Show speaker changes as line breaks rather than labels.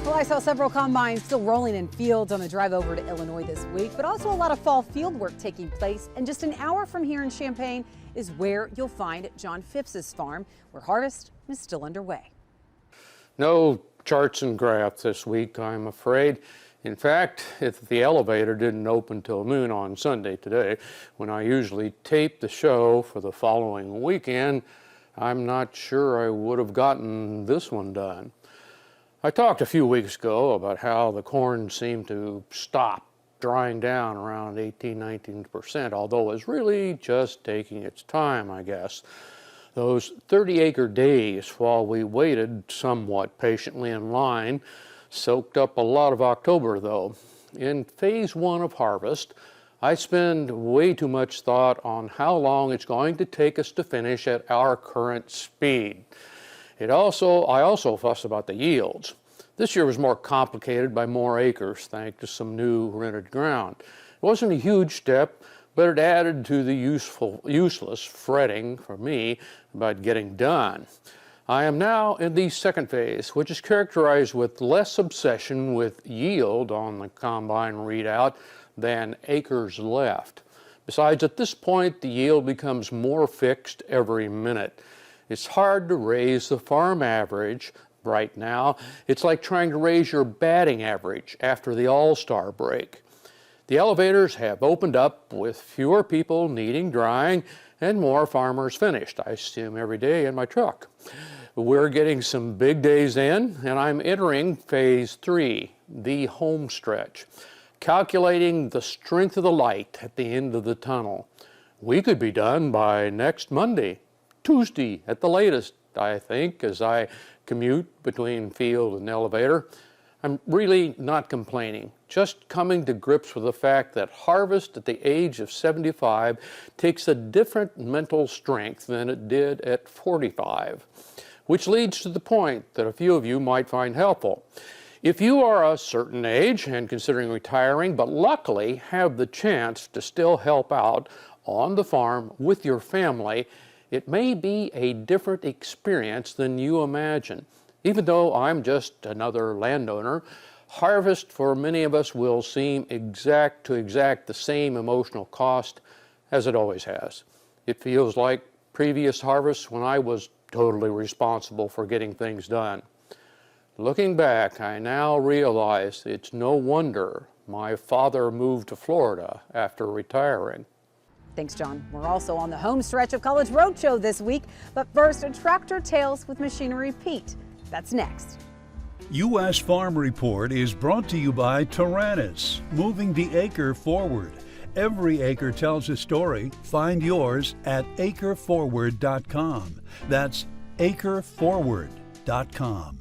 Well, I saw several combines still rolling in fields on the drive over to Illinois this week, but also a lot of fall field work taking place. And just an hour from here in Champaign is where you'll find John Phipps's farm, where harvest is still underway.
No charts and graphs this week, I'm afraid. In fact, if the elevator didn't open till noon on Sunday today, when I usually tape the show for the following weekend, I'm not sure I would have gotten this one done. I talked a few weeks ago about how the corn seemed to stop drying down around 18–19%, although it's really just taking its time, I guess. Those 30-acre days while we waited somewhat patiently in line soaked up a lot of October, though. In phase one of harvest, I spend way too much thought on how long it's going to take us to finish at our current speed. I also fuss about the yields. This year was more complicated by more acres, thanks to some new rented ground. It wasn't a huge step, but it added to the useless fretting for me about getting done. I am now in the second phase, which is characterized with less obsession with yield on the combine readout than acres left. Besides, at this point, the yield becomes more fixed every minute. It's hard to raise the farm average right now. It's like trying to raise your batting average after the All-Star break. The elevators have opened up with fewer people needing drying and more farmers finished, I assume every day in my truck. We're getting some big days in, and I'm entering phase three, the home stretch, calculating the strength of the light at the end of the tunnel. We could be done by next Monday, Tuesday at the latest, I think, as I commute between field and elevator. I'm really not complaining, just coming to grips with the fact that harvest at the age of 75 takes a different mental strength than it did at 45, which leads to the point that a few of you might find helpful. If you are a certain age and considering retiring, but luckily have the chance to still help out on the farm with your family, it may be a different experience than you imagine. Even though I'm just another landowner, harvest for many of us will seem exact the same emotional cost as it always has. It feels like previous harvests when I was totally responsible for getting things done. Looking back, I now realize it's no wonder my father moved to Florida after retiring.
Thanks, John. We're also on the home stretch of College Roadshow this week, but first, Tractor Tales with Machinery Pete. That's next.
U.S. Farm Report is brought to you by Taranis, moving the acre forward. Every acre tells a story. Find yours at acreforward.com. That's acreforward.com.